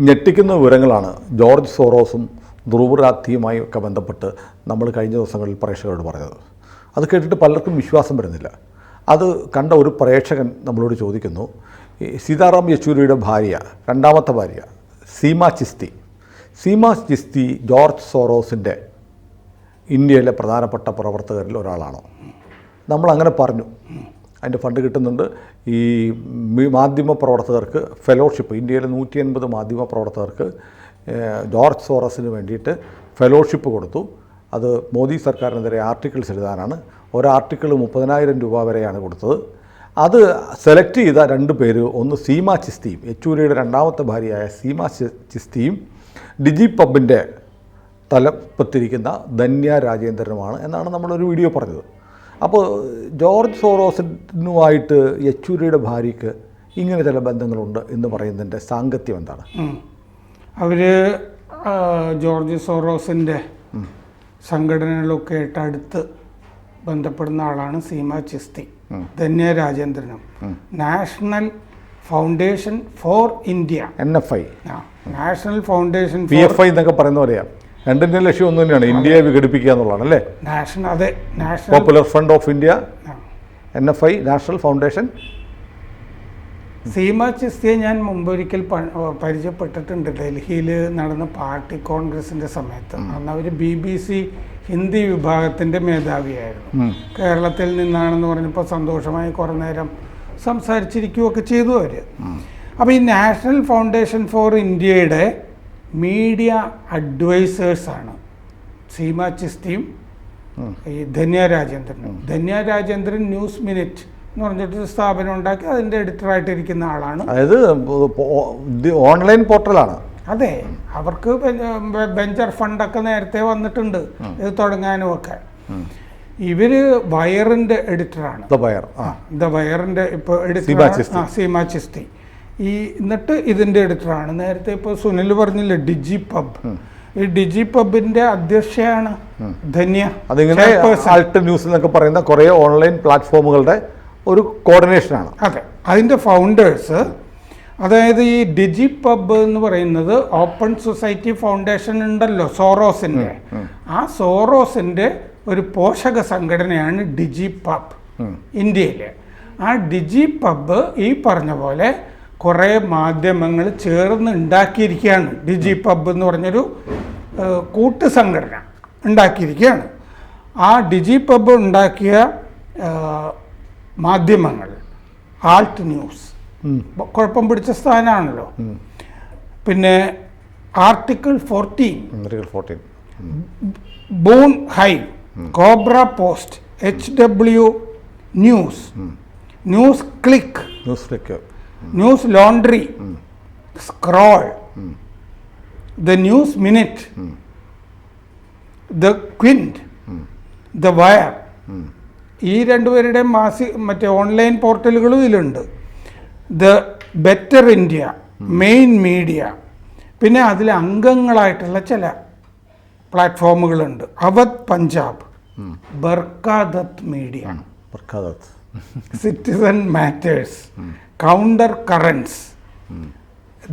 ഞെട്ടിക്കുന്ന വിവരങ്ങളാണ് ജോർജ് സോറോസും ധ്രുവറാത്തിയുമായി ഒക്കെ ബന്ധപ്പെട്ട് നമ്മൾ കഴിഞ്ഞ ദിവസങ്ങളിൽ പ്രേക്ഷകരോട് പറഞ്ഞത്. അത് കേട്ടിട്ട് പലർക്കും വിശ്വാസം വരുന്നില്ല. അത് കണ്ട ഒരു പ്രേക്ഷകൻ നമ്മളോട് ചോദിക്കുന്നു, സീതാറാം യെച്ചൂരിയുടെ ഭാര്യ, രണ്ടാമത്തെ ഭാര്യ സീമ ചിസ്തി ജോർജ് സോറോസിൻ്റെ ഇന്ത്യയിലെ പ്രധാനപ്പെട്ട പ്രവർത്തകരിൽ ഒരാളാണോ? നമ്മളങ്ങനെ പറഞ്ഞു. അതിൻ്റെ ഫണ്ട് കിട്ടുന്നുണ്ട്. ഈ മാധ്യമ പ്രവർത്തകർക്ക് ഫെലോഷിപ്പ്, ഇന്ത്യയിലെ 180 മാധ്യമ പ്രവർത്തകർക്ക് ജോർജ് സോറസിന് വേണ്ടിയിട്ട് ഫെലോഷിപ്പ് കൊടുത്തു. അത് മോദി സർക്കാരിനെതിരെ ആർട്ടിക്കിൾസ് എഴുതാനാണ്. ഒരു ആർട്ടിക്കിൾ 30,000 രൂപ വരെയാണ് കൊടുത്തത്. അത് സെലക്ട് ചെയ്ത 2 പേര്, ഒന്ന് സീമ ചിസ്തിയും, യെച്ചൂരിയുടെ രണ്ടാമത്തെ ഭാര്യയായ സീമ ചിസ്തിയും ഡിജി പബ്ബിൻ്റെ തലപ്പത്തിരിക്കുന്ന ധന്യ രാജേന്ദ്രനുമാണ് എന്നാണ് നമ്മളൊരു വീഡിയോ പറഞ്ഞത്. അപ്പോൾ ജോർജ് സോറോസിനുമായിട്ട് യെച്ചൂരിയുടെ ഭാര്യയ്ക്ക് ഇങ്ങനെ ചില ബന്ധങ്ങളുണ്ട് എന്ന് പറയുന്നതിൻ്റെ സാങ്കത്യം എന്താണ്? അവർ ജോർജ് സോറോസിൻ്റെ സംഘടനകളൊക്കെ ആയിട്ട് അടുത്ത് ബന്ധപ്പെടുന്ന ആളാണ് സീമ ചിസ്തി. ധന്യ രാജേന്ദ്രനും national foundation for India, NFI, national foundation PFI എന്നൊക്കെ പറയുന്ന പോലെയാണ്. രണ്ടിൻ്റെ ലക്ഷ്യം ഒന്നു തന്നെയാണ്, ഇന്ത്യയെ വിഘടിപ്പിക്കുക എന്നുള്ളതാണ് അല്ലേ? National popular front of India, NFI, national foundation. Seema ചിസ്തിയെ ഞാൻ മുമ്പൊരിക്കൽ പരിചയപ്പെട്ടിട്ടുണ്ട്. ഡൽഹിയിൽ നടന്ന പാർട്ടി കോൺഗ്രസിൻ്റെ സമയത്ത്. അന്ന് അവർ BBC ഹിന്ദി വിഭാഗത്തിൻ്റെ മേധാവിയായിരുന്നു. കേരളത്തിൽ നിന്നാണെന്ന് പറഞ്ഞപ്പോൾ സന്തോഷമായി കുറേ നേരം സംസാരിച്ചിരിക്കുകയൊക്കെ ചെയ്തു അവർ. അപ്പോൾ ഈ നാഷണൽ ഫൗണ്ടേഷൻ ഫോർ ഇന്ത്യയുടെ മീഡിയ അഡ്വൈസേഴ്സാണ് സീമ ചിസ്തിയും ഈ ധന്യ രാജേന്ദ്രനും. ധന്യ രാജേന്ദ്രൻ ന്യൂസ് മിനിറ്റ് എന്ന് പറഞ്ഞിട്ടൊരു സ്ഥാപനം ഉണ്ടാക്കി അതിൻ്റെ എഡിറ്ററായിട്ടിരിക്കുന്ന ആളാണ്. അതായത് ഓൺലൈൻ പോർട്ടലാണ്. അതെ, അവർക്ക് വെഞ്ചർ ഫണ്ടൊക്കെ നേരത്തെ വന്നിട്ടുണ്ട് ഇത് തുടങ്ങാനും ഒക്കെ. ഇവര് വയറിൻ്റെ എഡിറ്ററാണ്. ദ വയറിൻ്റെ ഇപ്പോൾ എഡിറ്റർ സീമ ചിസ്തി. എന്നിട്ട് ഇതിൻ്റെ എഡിറ്ററാണ്. നേരത്തെ ഇപ്പോൾ സുനിൽ പറഞ്ഞില്ലേ ഡിജി പബ്, ഈ ഡിജി പബിൻ്റെ അധ്യക്ഷയാണ് ധന്യ. അതിങ്ങനെ ആൾട്ട് ന്യൂസ് എന്നൊക്കെ പറയുന്ന കുറേ ഓൺലൈൻ പ്ലാറ്റ്ഫോമുകളുടെ ഒരു കോർഡിനേഷനാണ്. അതെ, അതിൻ്റെ ഫൗണ്ടേഴ്സ്, അതായത് ഈ ഡിജി പബ് എന്ന് പറയുന്നത് ഓപ്പൺ സൊസൈറ്റി ഫൗണ്ടേഷൻ ഉണ്ടല്ലോ സോറോസിൻ്റെ, ആ സോറോസിൻ്റെ ഒരു പോഷക സംഘടനയാണ് ഡിജി പബ് ഇന്ത്യയിൽ. ആ ഡിജി പബ് ഈ പറഞ്ഞ പോലെ കുറേ മാധ്യമങ്ങൾ ചേർന്ന് ഉണ്ടാക്കിയിരിക്കുകയാണ്. ഡിജി പബ് എന്ന് പറഞ്ഞൊരു കൂട്ട് സംഘടന ഉണ്ടാക്കിയിരിക്കുകയാണ്. ആ ഡിജി പബ് ഉണ്ടാക്കിയ മാധ്യമങ്ങൾ ആൾട്ട് ന്യൂസ്, കുഴപ്പം പിടിച്ച സ്ഥാനമാണല്ലോ. പിന്നെ ആർട്ടിക്കിൾ 14, ബൂൺ ഹൈവ്, Cobra Post, HW news, News Click, News Laundry, Scroll, The News Minute, The Quint, The Wire, ഈ 2 പേരുടെ മറ്റേ ഓൺലൈൻ പോർട്ടലുകളും ഇതിലുണ്ട്. The Better India, main media, പിന്നെ അതിൽ അംഗങ്ങളായിട്ടുള്ള ചില പ്ലാറ്റ്ഫോമുകളുണ്ട്. Awadh Punjab, Barkha Dutt media, Citizen Matters, Counter Currents,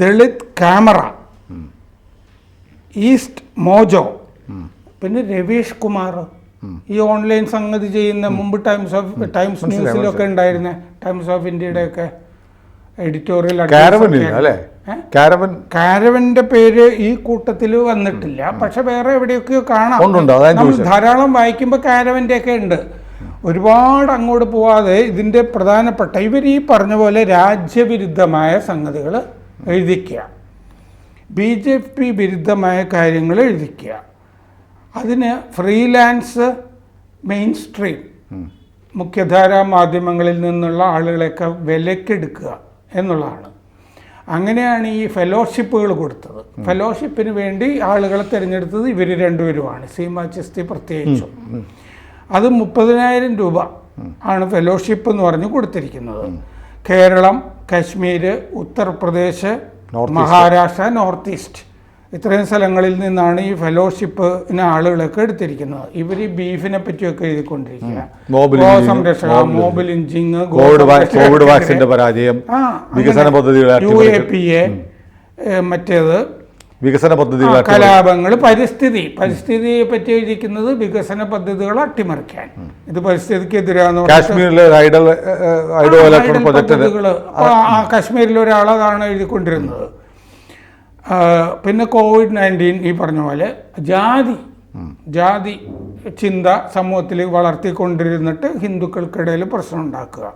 Dalit Camera, East Mojo, പിന്നെ രവീഷ് കുമാർ, ഈ ഓൺലൈൻ സംഗതി ചെയ്യുന്ന, മുമ്പ് ടൈംസ് ന്യൂസിലൊക്കെ ഉണ്ടായിരുന്ന, ടൈംസ് ഓഫ് ഇന്ത്യയുടെ ഒക്കെ എഡിറ്റോറിയൽ. കാരവന്റെ പേര് ഈ കൂട്ടത്തിൽ വന്നിട്ടില്ല, പക്ഷെ വേറെ എവിടെയൊക്കെയോ കാണാം. നമ്മൾ ധാരാളം വായിക്കുമ്പോൾ കാരവന്റെ ഒക്കെ ഉണ്ട്. ഒരുപാട് അങ്ങോട്ട് പോവാതെ ഇതിൻ്റെ പ്രധാനപ്പെട്ട ഇവർ ഈ പറഞ്ഞ പോലെ രാജ്യവിരുദ്ധമായ സംഗതികൾ എഴുതിക്കുക, BJP വിരുദ്ധമായ കാര്യങ്ങൾ എഴുതിക്കുക, അതിന് ഫ്രീലാൻസ് മെയിൻ സ്ട്രീം മുഖ്യധാരാ മാധ്യമങ്ങളിൽ നിന്നുള്ള ആളുകളെയൊക്കെ വിലക്കെടുക്കുക എന്നുള്ളതാണ്. അങ്ങനെയാണ് ഈ ഫെലോഷിപ്പുകൾ കൊടുത്തത്. ഫെലോഷിപ്പിന് വേണ്ടി ആളുകളെ തിരഞ്ഞെടുത്തത് ഇവർ 2 പേരുമാണ്, സീമ ചിസ്തി പ്രത്യേകിച്ചും. അത് 30,000 രൂപ ആണ് ഫെലോഷിപ്പ് എന്ന് പറഞ്ഞ് കൊടുത്തിരിക്കുന്നത്. കേരളം, കശ്മീർ, ഉത്തർപ്രദേശ്, മഹാരാഷ്ട്ര, നോർത്ത് ഈസ്റ്റ് ഇത്രയും സ്ഥലങ്ങളിൽ നിന്നാണ് ഈ ഫെലോഷിപ്പിന് ആളുകളൊക്കെ എടുത്തിരിക്കുന്നത്. ഇവർ ഈ ബീഫിനെ പറ്റിയൊക്കെ എഴുതിക്കൊണ്ടിരിക്കുക, ഗോസംരക്ഷക, മോബ് ലിഞ്ചിങ്, കോവിഡ് വാക്സിന്റെ പരാജയം, വികസന പദ്ധതികൾ, UAPA, മറ്റേത് വികസന പദ്ധതികൾ, കലാപങ്ങൾ, പരിസ്ഥിതിയെ പറ്റി എഴുതിക്കുന്നത് വികസന പദ്ധതികൾ അട്ടിമറിക്കാൻ, ഇത് പരിസ്ഥിതിക്കെതിരാന്ന് കാശ്മീരിലെ പദ്ധതികൾ. കാശ്മീരിൽ ഒരാളതാണ് എഴുതിക്കൊണ്ടിരുന്നത്. പിന്നെ COVID-19 ഈ പറഞ്ഞ പോലെ ജാതി ചിന്ത സമൂഹത്തിൽ വളർത്തിക്കൊണ്ടിരുന്നിട്ട് ഹിന്ദുക്കൾക്കിടയിൽ പ്രശ്നം ഉണ്ടാക്കുക.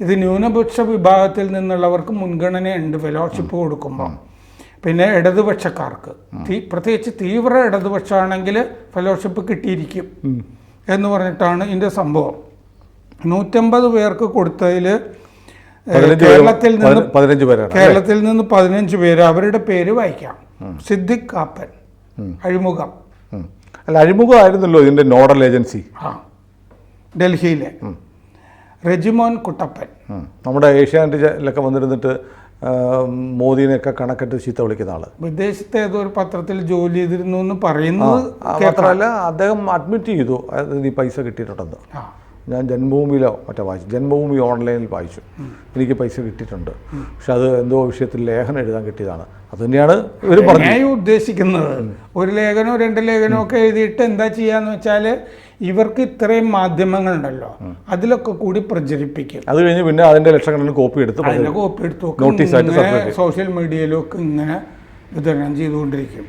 ഇത് ന്യൂനപക്ഷ വിഭാഗത്തിൽ നിന്നുള്ളവർക്ക് മുൻഗണനയുണ്ട് ഫെലോഷിപ്പ് കൊടുക്കുമ്പോൾ. പിന്നെ ഇടതുപക്ഷക്കാർക്ക്, പ്രത്യേകിച്ച് തീവ്ര ഇടതുപക്ഷമാണെങ്കിൽ ഫെലോഷിപ്പ് കിട്ടിയിരിക്കും എന്ന് പറഞ്ഞിട്ടാണ് ഇതിൻ്റെ സംഭവം. 150 പേർക്ക് കൊടുത്തതിൽ കേരളത്തിൽ നിന്ന് 15 പേര്, അവരുടെ പേര് വായിക്കാം. സിദ്ദിഖ് കാപ്പൻ, അഴിമുഖം. അല്ല, അഴിമുഖമായിരുന്നല്ലോ ഇതിൻ്റെ നോഡൽ ഏജൻസി. ഡൽഹിയിലെ റെജിമോൻ കുട്ടപ്പൻ, നമ്മുടെ ഏഷ്യാനെറ്റിലൊക്കെ വന്നിരുന്നിട്ട് മോദിനെയൊക്കെ കണക്കിട്ട് ചീത്ത വിളിക്കുന്ന ആള്. വിദേശത്തെ ഏതോ ഒരു പത്രത്തിൽ ജോലി ചെയ്തിരുന്നു എന്ന് പറയുന്നത് മാത്രമല്ല, അദ്ദേഹം അഡ്മിറ്റ് ചെയ്തു ഈ പൈസ കിട്ടിയിട്ടുണ്ടെന്ന്. ഞാൻ ജന്മഭൂമിയിലോ മറ്റോ വായിച്ചു, ജന്മഭൂമി ഓൺലൈനിൽ വായിച്ചു, എനിക്ക് പൈസ കിട്ടിയിട്ടുണ്ട്. പക്ഷെ അത് എന്തോ വിഷയത്തിൽ ലേഖനം എഴുതാൻ കിട്ടിയതാണ്. അത് തന്നെയാണ് ഇവർ പറഞ്ഞു ഉദ്ദേശിക്കുന്നത്. ഒരു ലേഖനോ 2 ലേഖനോ ഒക്കെ എഴുതിയിട്ട് എന്താ ചെയ്യാന്ന് വെച്ചാൽ ഇവർക്ക് ഇത്രയും മാധ്യമങ്ങളുണ്ടല്ലോ, അതിലൊക്കെ കൂടി പ്രചരിപ്പിക്കും. അത് കഴിഞ്ഞ് പിന്നെ അതിന്റെ ലക്ഷക്കണക്കിന് കോപ്പി എടുത്ത് സോഷ്യൽ മീഡിയയിലൊക്കെ ഇങ്ങനെ വിതരണം ചെയ്തുകൊണ്ടിരിക്കും.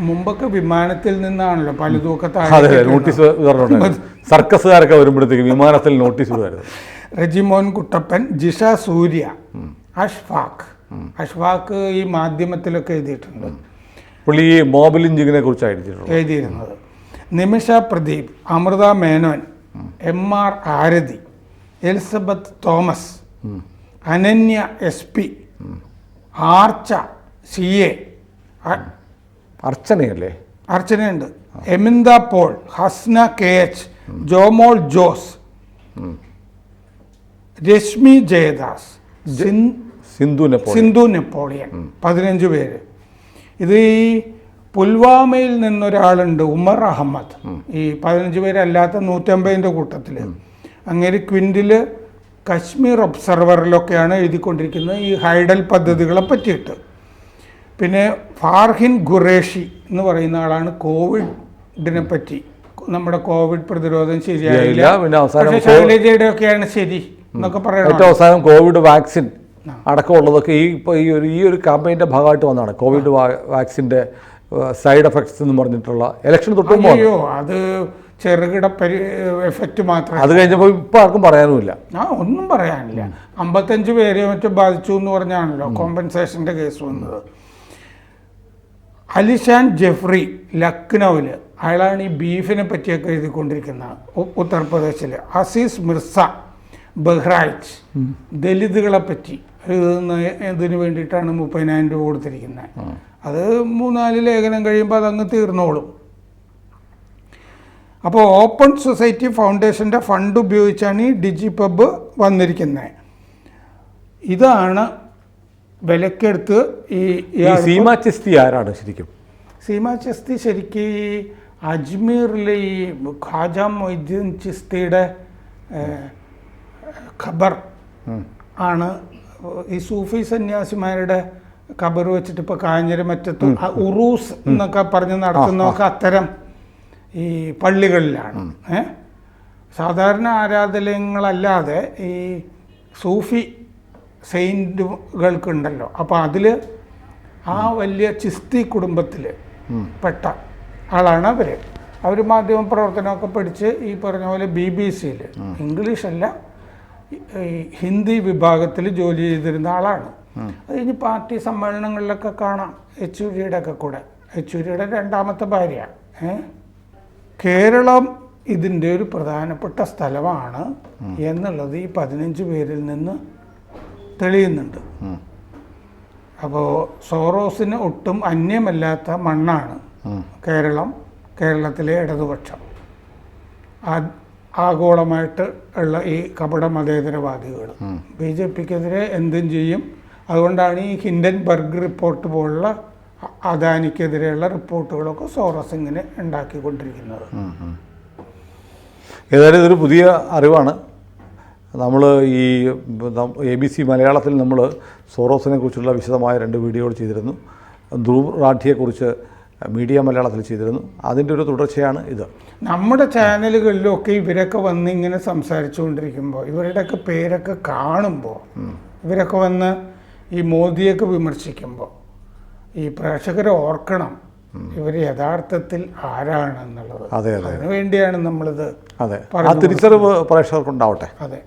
മുമ്പൊക്കെ വിമാനത്തിൽ നിന്നാണല്ലോ പലതുമൊക്കെ നോട്ടീസ് സർക്കസുകാരൊക്കെ വരുമ്പോഴത്തേക്ക് വിമാനത്തിൽ നോട്ടീസ് വിടുമായിരുന്നു. റെജിമോൻ കുട്ടപ്പൻ, ജിഷ സൂര്യ, അഷ്ഫാഖ് ഈ മാധ്യമത്തിലൊക്കെ എഴുതിയിട്ടുണ്ട്. പുള്ളി ഈ മോബ് ലിഞ്ചിങ്ങിനെ കുറിച്ച് എഴുതിയിരുന്നത്. Nimisha Pradeep, Amritha Menon, MR Arathi, Elizabeth Thomas, Ananya SP, Archa CA, അർച്ചനയുണ്ട്, എമിന്ദ പോൾ, ഹസ്ന KH, ജോമോൾ ജോസ്, രശ്മി ജയദാസ്, സിന്ധു നെപ്പോളിയൻ. 15 പേര്. ഇത് ഈ പുൽവാമയിൽ നിന്നൊരാളുണ്ട്, ഉമർ അഹമ്മദ്. ഈ 15 പേരല്ലാത്ത 150ൻ്റെ കൂട്ടത്തിൽ. അങ്ങനെ ക്വിൻറ്റിൽ കശ്മീർ ഒബ്സർവറിലൊക്കെയാണ് എഴുതിക്കൊണ്ടിരിക്കുന്നത് ഈ ഹൈഡൽ പദ്ധതികളെ പറ്റിയിട്ട്. പിന്നെ ഫാർഹിൻ ഖുറേഷി എന്ന് പറയുന്ന ആളാണ് കോവിഡിനെ പറ്റി, നമ്മുടെ കോവിഡ് പ്രതിരോധം ശരിയായില്ല, പക്ഷേ ശൈലജയുടെ ഒക്കെയാണ് ശരി എന്നൊക്കെ പറയണം. അവസാനം കോവിഡ് വാക്സിൻ അടക്കമുള്ളതൊക്കെ ഈ ഒരു ക്യാമ്പയിൻ്റെ ഭാഗമായിട്ട് വന്നതാണ്. കോവിഡ് വാക്സിൻ്റെ സൈഡ് എഫക്ട്സ് എന്ന് പറഞ്ഞിട്ടുള്ള ഇലക്ഷൻ തൊട്ടുമ്പോൾ അത് ചെറുകിട എഫക്റ്റ് മാത്രം. അത് കഴിഞ്ഞപ്പോൾ ഇപ്പം ആർക്കും പറയാനുമില്ല. ഒന്നും പറയാനില്ല. 55 പേരെ മറ്റും ബാധിച്ചു എന്ന് പറഞ്ഞാണല്ലോ കോമ്പൻസേഷൻ്റെ കേസ് വന്നത്. അലിഷാൻ ജെഫ്രി, ലക്നൌവിൽ, അയാളാണ് ഈ ബീഫിനെ പറ്റിയൊക്കെ എഴുതിക്കൊണ്ടിരിക്കുന്നത്. ഉത്തർപ്രദേശിൽ അസീസ് മിർസ, ബഹ്റായിച്ച്, ദലിതുകളെ പറ്റി ഇതിന് വേണ്ടിയിട്ടാണ് 30,000 രൂപ കൊടുത്തിരിക്കുന്നത്. അത് 3-4 ലേഖനം കഴിയുമ്പോൾ അതങ്ങ് തീർന്നോളും. അപ്പോൾ ഓപ്പൺ സൊസൈറ്റി ഫൗണ്ടേഷൻ്റെ ഫണ്ട് ഉപയോഗിച്ചാണ് ഈ ഡിജിപബ് വന്നിരിക്കുന്നത്. ഇതാണ് വിലക്കെടുത്ത് സീമ ചിസ്തി ആരാണ് ശരിക്കും? സീമ ചിസ്തി ശരിക്ക് അജ്മീറിലെ ഈ ഖാജ മൊയ്തീൻ ചിസ്തിയുടെ ഖബർ ആണ്. ഈ സൂഫി സന്യാസിമാരുടെ ഖബർ വെച്ചിട്ട് ഇപ്പോൾ കാഞ്ഞിരമറ്റത്ത് ഉറൂസ് എന്നൊക്കെ പറഞ്ഞ് നടത്തുന്നതൊക്കെ അത്തരം ഈ പള്ളികളിലാണ്. സാധാരണ ആരാധനാലയങ്ങളല്ലാതെ ഈ സൂഫി സെയിൻറ്റുകൾക്കുണ്ടല്ലോ. അപ്പോൾ അതിൽ ആ വലിയ ചിസ്തി കുടുംബത്തിൽ പെട്ട ആളാണ് അവർ മാധ്യമ പ്രവർത്തനമൊക്കെ പഠിച്ച് ഈ പറഞ്ഞ പോലെ BBC-യിൽ ഇംഗ്ലീഷല്ല ഹിന്ദി വിഭാഗത്തിൽ ജോലി ചെയ്തിരുന്ന ആളാണ്. അത് കഴിഞ്ഞ് പാർട്ടി സമ്മേളനങ്ങളിലൊക്കെ കാണാം യെച്ചൂരിയുടെ ഒക്കെ കൂടെ. യെച്ചൂരിയുടെ 2ാമത്തെ ഭാര്യ. കേരളം ഇതിൻ്റെ ഒരു പ്രധാനപ്പെട്ട സ്ഥലമാണ് എന്നുള്ളത് ഈ 15 പേരിൽ നിന്ന് തെളിയുന്നുണ്ട്. അപ്പോൾ സോറോസിന് ഒട്ടും അന്യമല്ലാത്ത മണ്ണാണ് കേരളത്തിലെ ഇടതുപക്ഷം. ആഗോളമായിട്ട് ഉള്ള ഈ കപട മതേതരവാദികൾ BJPക്കെതിരെ എന്തും ചെയ്യും. അതുകൊണ്ടാണ് ഈ ഹിൻഡൻബർഗ് റിപ്പോർട്ട് പോലുള്ള അദാനിക്കെതിരെയുള്ള റിപ്പോർട്ടുകളൊക്കെ സോറസ് ഇങ്ങനെ ഉണ്ടാക്കിക്കൊണ്ടിരിക്കുന്നത്. ഏതായാലും ഇതൊരു പുതിയ അറിവാണ്. നമ്മൾ ഈ ABC മലയാളത്തിൽ നമ്മൾ സോറോസിനെ കുറിച്ചുള്ള വിശദമായ 2 വീഡിയോകൾ ചെയ്തിരുന്നു. ധ്രുവ് റാഠിയെക്കുറിച്ച് മീഡിയ മലയാളത്തിൽ ചെയ്തിരുന്നു. അതിൻ്റെ ഒരു തുടർച്ചയാണ് ഇത്. നമ്മുടെ ചാനലുകളിലൊക്കെ ഇവരൊക്കെ വന്ന് ഇങ്ങനെ സംസാരിച്ചുകൊണ്ടിരിക്കുമ്പോൾ ഇവരുടെയൊക്കെ പേരൊക്കെ കാണുമ്പോൾ ഇവരൊക്കെ വന്ന് ഈ മോദിയൊക്കെ വിമർശിക്കുമ്പോൾ ഈ പ്രേക്ഷകരെ ഓർക്കണം ഇവർ യഥാർത്ഥത്തിൽ ആരാണെന്നുള്ളത്. അതെ അതെ, അതിനു വേണ്ടിയാണ് നമ്മളിത്. അതെ, ആ തിരിച്ചറിവ് പ്രേക്ഷകർക്കുണ്ടാവട്ടെ. അതെ.